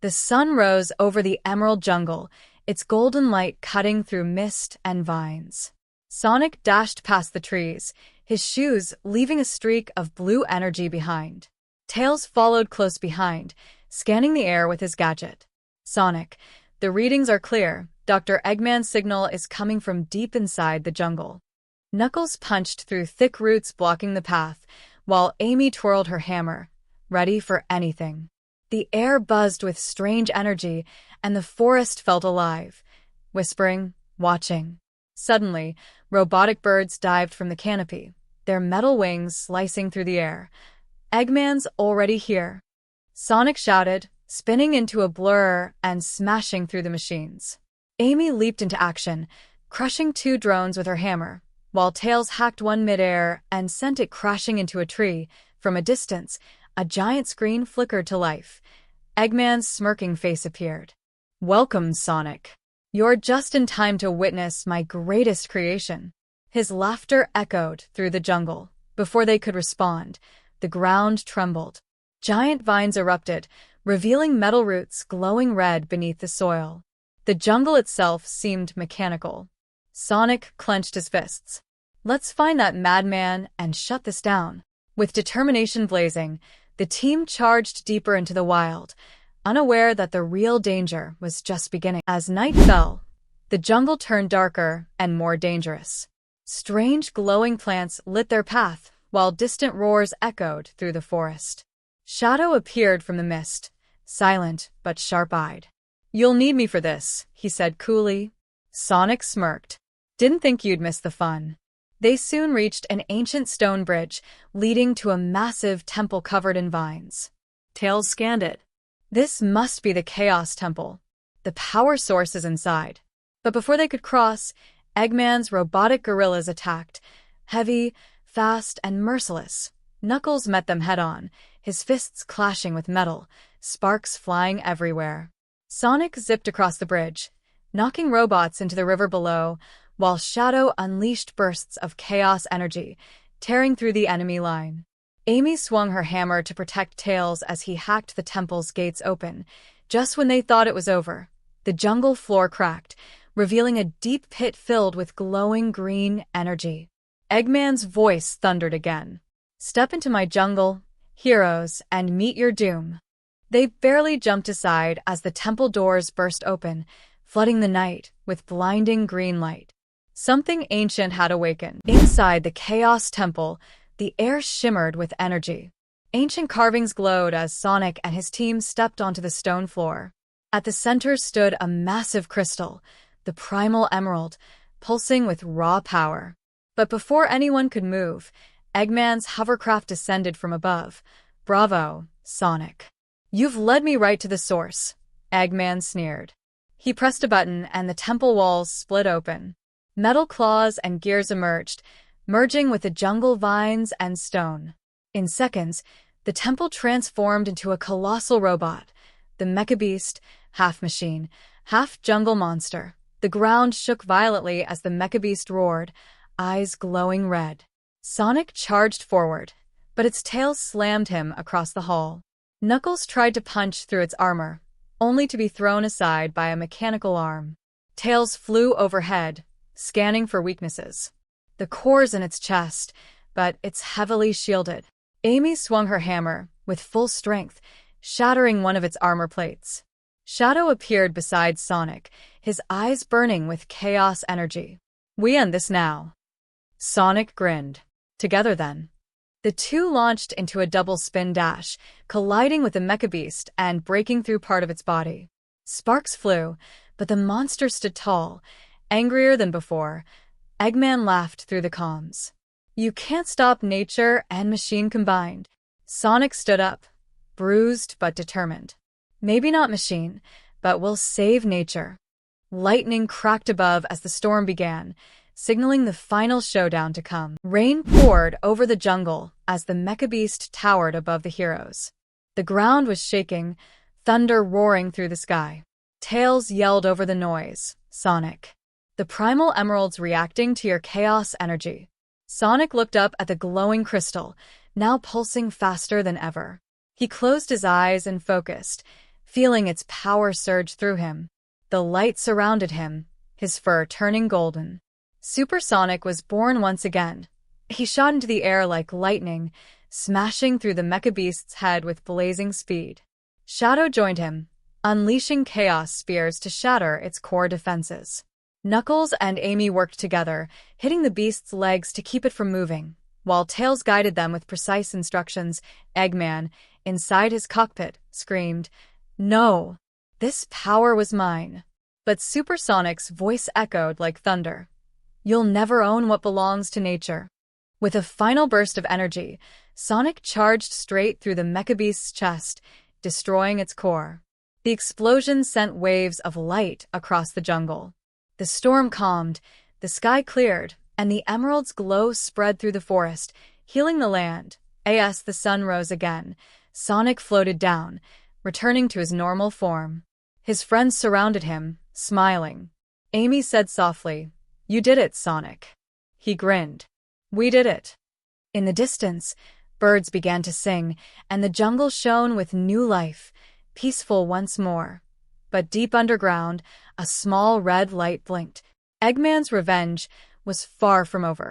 The sun rose over the emerald jungle, its golden light cutting through mist and vines. Sonic dashed past the trees, his shoes leaving a streak of blue energy behind. Tails followed close behind, scanning the air with his gadget. Sonic, the readings are clear. Dr. Eggman's signal is coming from deep inside the jungle. Knuckles punched through thick roots blocking the path, while Amy twirled her hammer, ready for anything. The air buzzed with strange energy, and the forest felt alive, whispering, watching. Suddenly, robotic birds dived from the canopy, their metal wings slicing through the air. Eggman's already here. Sonic shouted, spinning into a blur and smashing through the machines. Amy leaped into action, crushing 2 drones with her hammer, while Tails hacked one midair and sent it crashing into a tree. From a distance, a giant screen flickered to life. Eggman's smirking face appeared. "Welcome, Sonic. You're just in time to witness my greatest creation." His laughter echoed through the jungle. Before they could respond, the ground trembled. Giant vines erupted, revealing metal roots glowing red beneath the soil. The jungle itself seemed mechanical. Sonic clenched his fists. "Let's find that madman and shut this down." With determination blazing, the team charged deeper into the wild, unaware that the real danger was just beginning. As night fell, the jungle turned darker and more dangerous. Strange glowing plants lit their path, while distant roars echoed through the forest. Shadow appeared from the mist, silent but sharp-eyed. "You'll need me for this," he said coolly. Sonic smirked. "Didn't think you'd miss the fun." They soon reached an ancient stone bridge leading to a massive temple covered in vines. Tails scanned it. This must be the Chaos Temple. The power source is inside. But before they could cross, Eggman's robotic gorillas attacked, heavy, fast, and merciless. Knuckles met them head-on, his fists clashing with metal, sparks flying everywhere. Sonic zipped across the bridge, knocking robots into the river below, while Shadow unleashed bursts of chaos energy, tearing through the enemy line. Amy swung her hammer to protect Tails as he hacked the temple's gates open. Just when they thought it was over, the jungle floor cracked, revealing a deep pit filled with glowing green energy. Eggman's voice thundered again. "Step into my jungle, heroes, and meet your doom." They barely jumped aside as the temple doors burst open, flooding the night with blinding green light. Something ancient had awakened. Inside the Chaos Temple, the air shimmered with energy. Ancient carvings glowed as Sonic and his team stepped onto the stone floor. At the center stood a massive crystal, the Primal Emerald, pulsing with raw power. But before anyone could move, Eggman's hovercraft descended from above. "Bravo, Sonic. You've led me right to the source," Eggman sneered. He pressed a button and the temple walls split open. Metal claws and gears emerged, merging with the jungle vines and stone. In seconds, the temple transformed into a colossal robot, the Mecha-Beast, half machine, half jungle monster. The ground shook violently as the Mecha-Beast roared, eyes glowing red. Sonic charged forward, but its tail slammed him across the hall. Knuckles tried to punch through its armor, only to be thrown aside by a mechanical arm. Tails flew overhead, scanning for weaknesses. The core's in its chest, but it's heavily shielded. Amy swung her hammer, with full strength, shattering one of its armor plates. Shadow appeared beside Sonic, his eyes burning with chaos energy. "We end this now." Sonic grinned. "Together then." The two launched into a double spin dash, colliding with the Mecha-Beast and breaking through part of its body. Sparks flew, but the monster stood tall, angrier than before. Eggman laughed through the comms. "You can't stop nature and machine combined." Sonic stood up, bruised but determined. "Maybe not machine, but we'll save nature." Lightning cracked above as the storm began, signaling the final showdown to come. Rain poured over the jungle as the Mecha-Beast towered above the heroes. The ground was shaking, thunder roaring through the sky. Tails yelled over the noise, "Sonic, the Primal Emerald's reacting to your chaos energy." Sonic looked up at the glowing crystal, now pulsing faster than ever. He closed his eyes and focused, feeling its power surge through him. The light surrounded him, his fur turning golden. Supersonic was born once again. He shot into the air like lightning, smashing through the Mecha-Beast's head with blazing speed. Shadow joined him, unleashing chaos spears to shatter its core defenses. Knuckles and Amy worked together, hitting the beast's legs to keep it from moving, while Tails guided them with precise instructions. Eggman, inside his cockpit, screamed, "No! This power was mine." But Supersonic's voice echoed like thunder. "You'll never own what belongs to nature." With a final burst of energy, Sonic charged straight through the Mecha-Beast's chest, destroying its core. The explosion sent waves of light across the jungle. The storm calmed, the sky cleared, and the emerald's glow spread through the forest, healing the land. As the sun rose again, Sonic floated down, returning to his normal form. His friends surrounded him, smiling. Amy said softly, "You did it, Sonic." He grinned. "We did it." In the distance, birds began to sing, and the jungle shone with new life, peaceful once more. But deep underground, a small red light blinked. Eggman's revenge was far from over.